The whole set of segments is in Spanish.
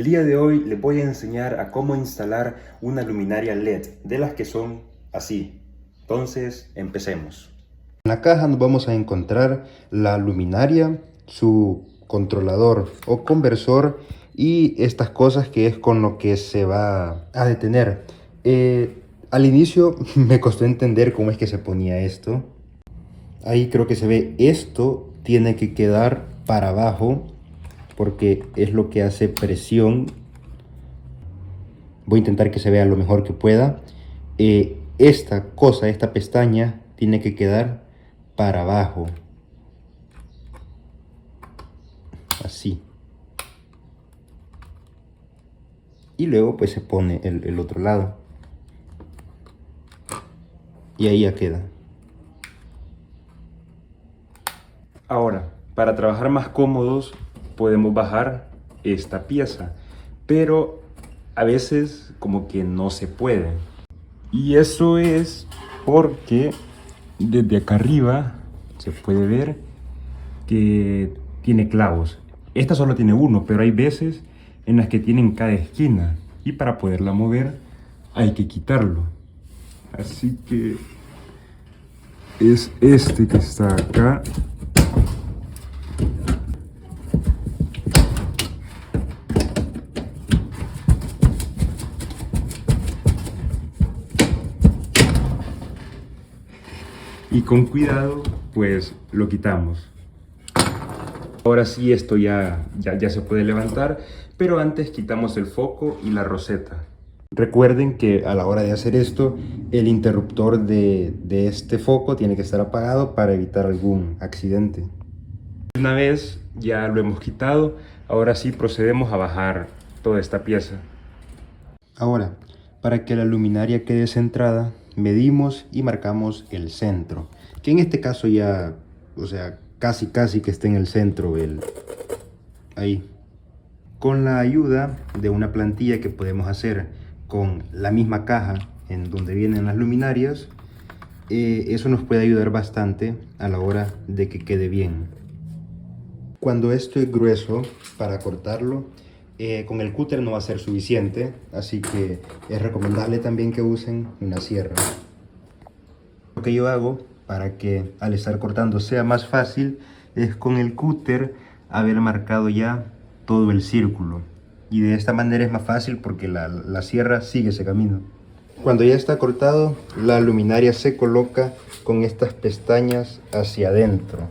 El día de hoy les voy a enseñar a cómo instalar una luminaria LED, de las que son así. Entonces, empecemos. En la caja nos vamos a encontrar la luminaria, su controlador o conversor y estas cosas que es con lo que se va a detener. Al inicio me costó entender cómo es que se ponía esto. Ahí creo que se ve, esto tiene que quedar para abajo porque es lo que hace presión. Voy a intentar que se vea lo mejor que pueda. Esta pestaña tiene que quedar para abajo, así, y luego pues se pone el otro lado y ahí ya queda. Ahora, para trabajar más cómodos podemos bajar esta pieza, pero a veces como que no se puede, y eso es porque desde acá arriba se puede ver que tiene clavos. Esta solo tiene uno, pero hay veces en las que tienen cada esquina, y para poderla mover hay que quitarlo. Así que es este que está acá. Y con cuidado pues lo quitamos. Ahora sí, esto ya se puede levantar, pero antes quitamos el foco y la roseta. Recuerden que a la hora de hacer esto, el interruptor de este foco tiene que estar apagado para evitar algún accidente. Una vez ya lo hemos quitado, ahora sí procedemos a bajar toda esta pieza. Ahora, para que la luminaria quede centrada, medimos y marcamos el centro, que en este caso ya, o sea, casi que esté en el centro, ahí. Con la ayuda de una plantilla que podemos hacer con la misma caja en donde vienen las luminarias, eso nos puede ayudar bastante a la hora de que quede bien. Cuando esto es grueso, para cortarlo, con el cúter no va a ser suficiente, así que es recomendable también que usen una sierra. Lo que yo hago para que al estar cortando sea más fácil es con el cúter haber marcado ya todo el círculo, y de esta manera es más fácil porque la sierra sigue ese camino. Cuando ya está cortado, la luminaria se coloca con estas pestañas hacia adentro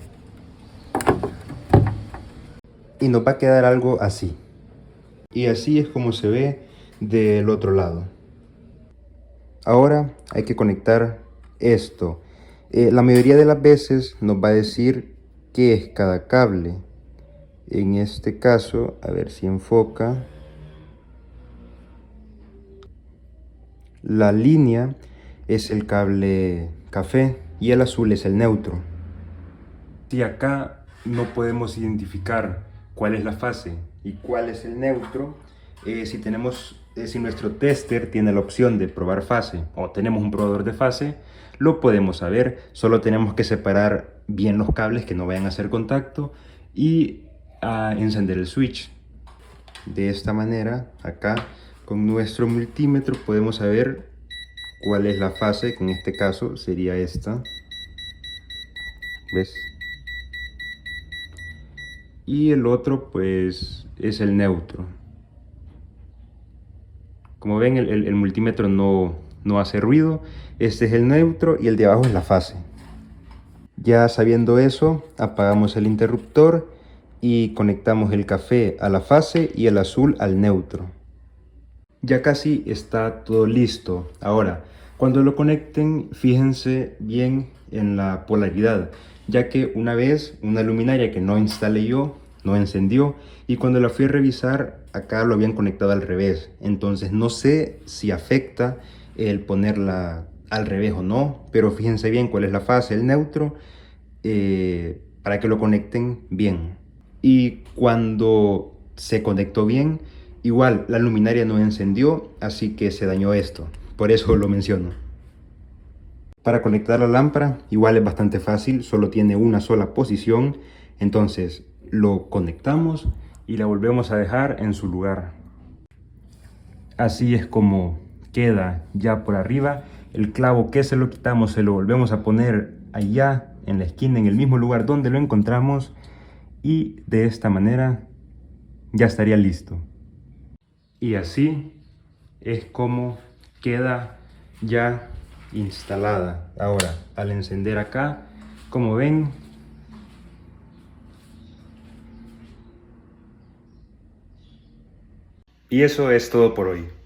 y nos va a quedar algo así, y así es como se ve del otro lado. Ahora hay que conectar esto. La mayoría de las veces nos va a decir qué es cada cable. En este caso, a ver si enfoca, la línea es el cable café y el azul es el neutro. Si acá no podemos identificar cuál es la fase y cuál es el neutro, si nuestro tester tiene la opción de probar fase o tenemos un probador de fase, lo podemos saber. Solo tenemos que separar bien los cables que no vayan a hacer contacto y a encender el switch. De esta manera, acá con nuestro multímetro podemos saber cuál es la fase, que en este caso sería esta. ¿Ves? Y el otro pues es el neutro. Como ven, el multímetro no hace ruido. Este es el neutro y el de abajo es la fase. Ya sabiendo eso, apagamos el interruptor y conectamos el café a la fase y el azul al neutro. Ya casi está todo listo. Ahora, cuando lo conecten, fíjense bien en la polaridad, ya que una vez una luminaria que no instalé yo no encendió, y cuando la fui a revisar, acá lo habían conectado al revés. Entonces no sé si afecta el ponerla al revés o no, pero fíjense bien cuál es la fase, el neutro, para que lo conecten bien. Y cuando se conectó bien, igual la luminaria no encendió, así que se dañó esto. Por eso lo menciono. Para conectar la lámpara igual es bastante fácil, solo tiene una sola posición. Entonces lo conectamos y la volvemos a dejar en su lugar. así es como queda ya por arriba. El clavo que se lo quitamos se lo volvemos a poner allá en la esquina, en el mismo lugar donde lo encontramos, y de esta manera ya estaría listo. Y así es como queda ya instalada. Ahora, al encender acá, como ven, y eso es todo por hoy.